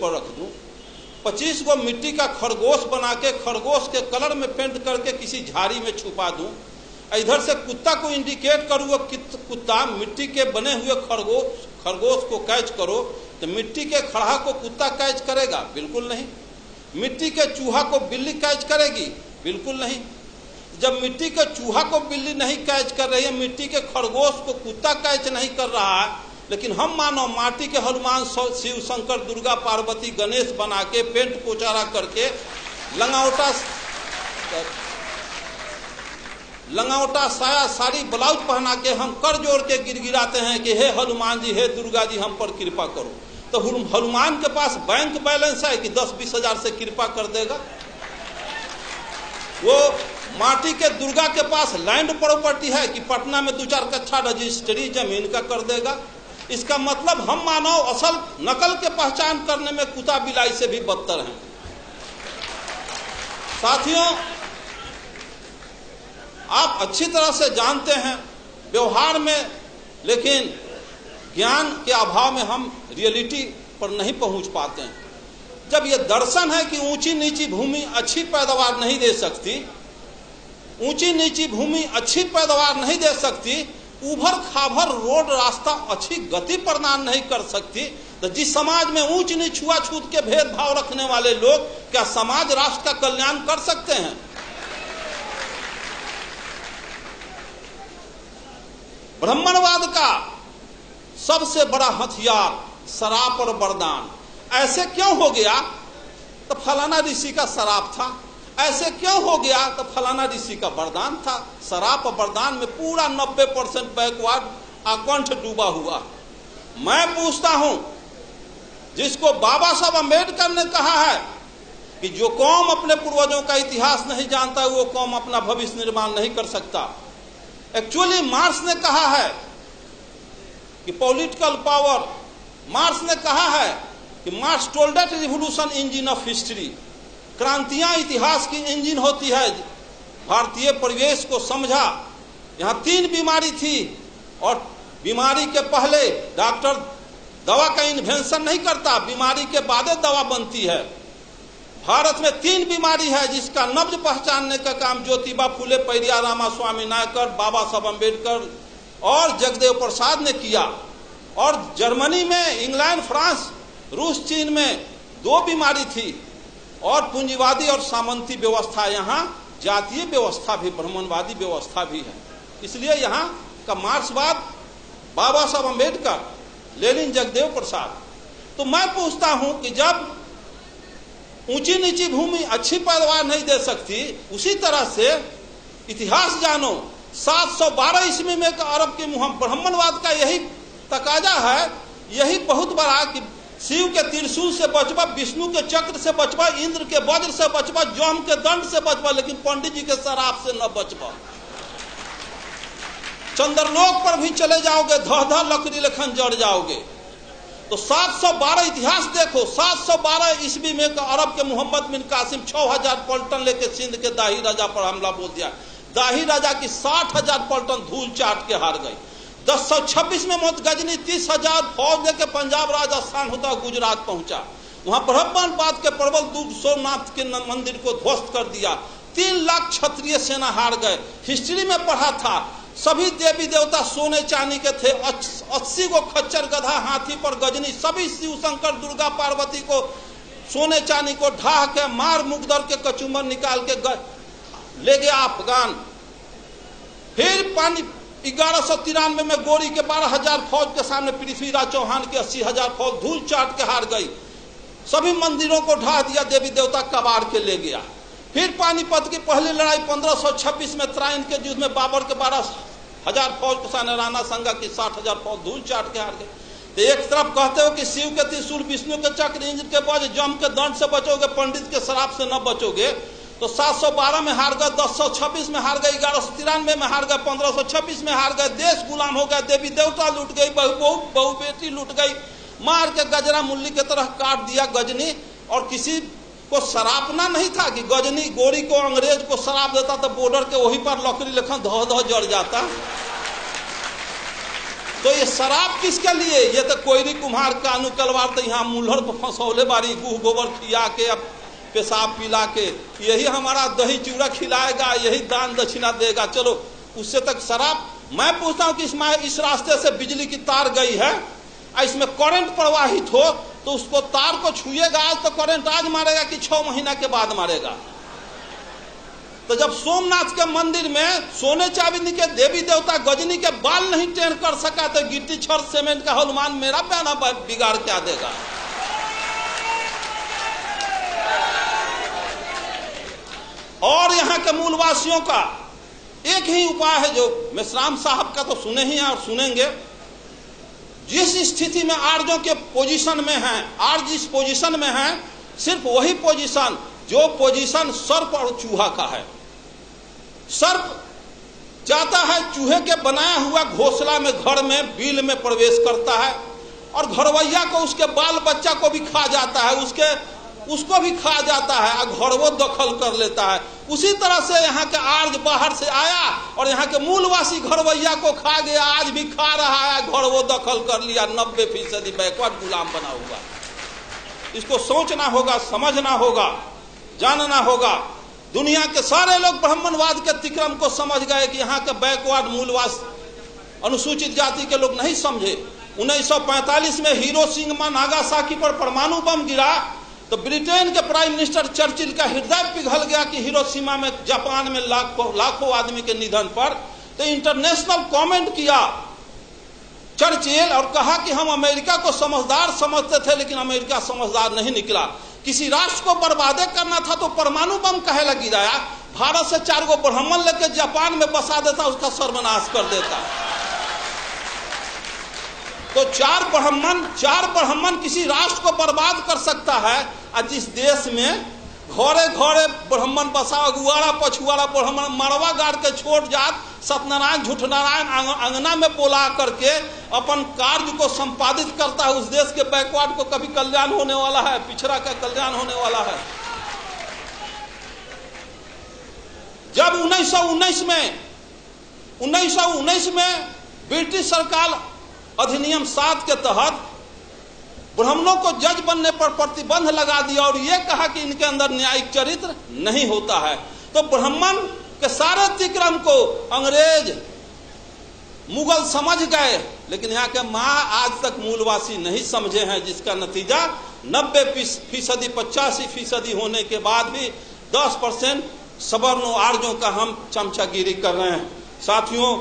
ऊपर रख दूं, 25 गो मिट्टी का खरगोश बना के खरगोश के कलर में पेंट करके किसी झाड़ी में छुपा दूं, इधर से कुत्ता को इंडिकेट करूँ वो कुत्ता मिट्टी के बने हुए खरगोश को कैच करो, तो मिट्टी के खड़हा को कुत्ता कैच करेगा? बिल्कुल नहीं। मिट्टी के चूहा को बिल्ली कैच करेगी? बिल्कुल नहीं। जब मिट्टी के चूहा को बिल्ली नहीं कैच कर रही है, मिट्टी के खरगोश को कुत्ता कैच नहीं कर रहा है, लेकिन हम मानो माटी के हनुमान, शिव, शंकर, दुर्गा, पार्वती, गणेश बना के पेंट पोचारा करके लंगावटा साया साड़ी ब्लाउज पहना के हम कर जोड़ के गिड़गिड़ाते हैं कि हे हनुमान जी, हे दुर्गा जी, हम पर कृपा करो। तो हनुमान के पास बैंक बैलेंस है कि 10-20 हजार से कृपा कर देगा? वो माटी के दुर्गा के पास लैंड प्रॉपर्टी है कि पटना में 2-4 कट्ठा रजिस्ट्री जमीन का कर देगा? इसका मतलब हम मानव असल नकल के पहचान करने में कुत्ता बिलाई से भी बदतर हैं। साथियों, आप अच्छी तरह से जानते हैं व्यवहार में, लेकिन ज्ञान के अभाव में हम रियलिटी पर नहीं पहुंच पाते हैं। जब यह दर्शन है कि ऊंची नीची भूमि अच्छी पैदावार नहीं दे सकती, ऊंची नीची भूमि अच्छी पैदावार नहीं दे सकती, उभर खाभर रोड रास्ता अच्छी गति प्रदान नहीं कर सकती, तो जिस समाज में ऊंच नीच छुआछूत के भेदभाव रखने वाले लोग क्या समाज राष्ट्र का कल्याण कर सकते हैं? ब्राह्मणवाद का सबसे बड़ा हथियार शराब और वरदान। ऐसे क्यों हो गया? तो फलाना ऋषि का शराब था। ऐसे क्यों हो गया? तो फलाना ऋषि का वरदान था। शराब और वरदान में पूरा 90% बैकवर्ड आकंठ डूबा हुआ। मैं पूछता हूं, जिसको बाबा साहब अम्बेडकर ने कहा है कि जो कौम अपने पूर्वजों का इतिहास नहीं जानता वो कौम अपना भविष्य निर्माण नहीं कर सकता, एक्चुअली मार्क्स ने कहा है कि पॉलिटिकल पावर, मार्क्स ने कहा है कि Marx told that revolution engine of history, क्रांतियां इतिहास की इंजन होती है। भारतीय परिवेश को समझा, यहां 3 बीमारी थी और बीमारी के पहले डॉक्टर दवा का इन्वेंशन नहीं करता, बीमारी के बाद दवा बनती है। भारत में 3 बीमारी है जिसका नब्ज पहचानने का काम ज्योतिबा फुले, पेरियार रामास्वामी नायकर, बाबा साहब अम्बेडकर और जगदेव प्रसाद ने किया। और जर्मनी में, इंग्लैंड, फ्रांस, रूस, चीन में 2 बीमारी थी, और पूंजीवादी और सामंती व्यवस्था, यहाँ जातीय व्यवस्था भी, ब्राह्मणवादी व्यवस्था भी है। इसलिए यहाँ का मार्क्सवाद बाबा साहब अम्बेडकर, लेनिन, जगदेव प्रसाद। तो मैं पूछता हूं कि जब ऊंची नीची भूमि अच्छी पैदावार नहीं दे सकती, उसी तरह से इतिहास जानो। 712 ईस्वी में अरब के ब्राह्मणवाद का यही तकाजा है, यही बहुत बड़ा कि शिव के त्रिशूल से बचबा, विष्णु के चक्र से बचबा, इंद्र के वज्र से बचबा, जम के दंड से बचबा, लेकिन पंडित जी के शराब से न बचबा। चंद्रलोक पर भी चले जाओगे, धह लकड़ी लेखन जड़ जाओगे। तो 712 इतिहास देखो, 712 ईस्वी में अरब के मोहम्मद बिन कासिम 6000 पलटन लेके सिंध के दाही राजा पर हमला बोल दिया। दाही राजा की 60,000 पलटन धूल चाट के हार गई। 1026 में गजनी 30,000 फौज लेके पंजाब, राजस्थान होता गुजरात पहुंचा। वहां ब्राह्मणवाद के प्रबल दूत सोमनाथ के मंदिर को ध्वस्त कर दिया। 3 लाख क्षत्रिय सेना हार गए। हिस्ट्री में पढ़ा था, सभी देवी देवता सोने चांदी के थे। 80 को खच्चर, गधा, हाथी पर गजनी, सभी शिव, शंकर, दुर्गा, पार्वती को सोने चांदी को ढाह के मार मुकदर के कचूमर निकाल के ले गया अफगान। फिर 1193 में गोरी के 12,000 फौज के सामने पृथ्वीराज चौहान की 80,000 फौज धूल चाट के हार गई। सभी मंदिरों को ढा दिया, देवी देवता कबाड़ के ले गया। फिर पानीपत की पहली लड़ाई 1526 में त्राइन के युद्ध में बाबर के 12,000 फौज के सामने राणा संगा की 60,000 फौज धूल चाट के हार गई। तो एक तरफ कहते हो कि शिव के त्रिशूल, विष्णु के चक्र, इंद्र के वज्र, जम के दंड से बचोगे, पंडित के शराब से न बचोगे। तो 712 में हार गए, 1026 में हार गए, 1193 में हार गए, 1526 में हार गए। देश गुलाम हो गया, देवी देवता लूट गई, बहु बेटी लूट गई, मार के गजरा मुल्ली की तरह काट दिया गजनी। और किसी को सरापना नहीं था कि गजनी गोरी को अंग्रेज को शराब देता तो बॉर्डर के वहीं पर लकड़ी लेखन धह धह जड़ जाता। तो ये शराब किसके लिए? ये तो कोयरी कुम्हार कानू कलवार तो यहाँ मुल्हर पर फंसौले बारी, गुह गोबर खिया के, अब पेशाब पिला के, यही हमारा दही चूड़ा खिलाएगा, यही दान दक्षिणा देगा। चलो उससे तक शराब। मैं पूछता हूँ कि इसमें इस रास्ते से बिजली की तार गई है, इसमें करंट प्रवाहित हो तो उसको तार को छुएगा आज तो करंट आज मारेगा कि 6 महीना के बाद मारेगा? तो जब सोमनाथ के मंदिर में सोने चांदी के देवी देवता गजनी के बाल नहीं टेढ़ कर सका तो गिट्टी छड़ सीमेंट का हनुमान मेरा बयाना बिगाड़ क्या देगा? और यहाँ के मूलवासियों का एक ही उपाय है, जो मेश्राम साहब का तो सुने ही हैं और सुनेंगे। जिस स्थिति में आर्यों के पोजीशन में हैं, आर्य जिस पोजीशन में हैं, सिर्फ वही पोजीशन जो पोजीशन सर्प और चूहा का है। सर्प जाता है चूहे के बनाया हुआ घोंसला में, घर में बिल में प्रवेश करता है और घरवैया को, उसके बाल बच्चा को भी खा जाता है, उसको भी खा जाता है और घर वो दखल कर लेता है। उसी तरह से यहाँ के आर्य बाहर से आया और यहाँ के मूलवासी घरवैया को खा गया, आज भी खा रहा है, घर वो दखल कर लिया। 90% बैकवर्ड गुलाम बना हुआ। इसको सोचना होगा, समझना होगा, जानना होगा। दुनिया के सारे लोग ब्राह्मणवाद के तिक्रम को समझ गए कि यहाँ के बैकवर्ड मूलवास अनुसूचित जाति के लोग नहीं समझे। 1945 में हिरोशिमा नागासाकी पर परमाणु बम गिरा तो ब्रिटेन के प्राइम मिनिस्टर चर्चिल का हृदय पिघल गया कि हिरोशिमा में, जापान में लाखों आदमी के निधन पर। तो इंटरनेशनल कमेंट किया चर्चिल और कहा कि हम अमेरिका को समझदार समझते थे लेकिन अमेरिका समझदार नहीं निकला। किसी राष्ट्र को बर्बादे करना था तो परमाणु बम काहे लग गिराया? भारत से 4 गो ब्राह्मण लेकर जापान में बसा देता, उसका सर्वनाश कर देता। तो 4 ब्राह्मण किसी राष्ट्र को बर्बाद कर सकता है। और जिस देश में घरे घरे ब्राह्मण बसा, अगुआड़ा पछुआड़ा ब्राह्मण मरवा गाड़ के छोड़ जात, सत्यनारायण झूठनारायण अंगना में बोला करके अपन कार्य को संपादित करता है, उस देश के बैकवर्ड को कभी कल्याण होने वाला है? पिछड़ा का कल्याण होने वाला है? जब 1919 में ब्रिटिश सरकार अधिनियम 7 के तहत ब्राह्मणों को जज बनने पर प्रतिबंध लगा दिया और यह कहा कि इनके अंदर न्यायिक चरित्र नहीं होता है, तो ब्राह्मण के सारे तिक्रम को अंग्रेज मुगल समझ गए, लेकिन यहाँ के आज तक मूलवासी नहीं समझे हैं, जिसका नतीजा 90% 85% होने के बाद भी 10% सवर्णों आर्यों का हम चमचागिरी कर रहे हैं। साथियों,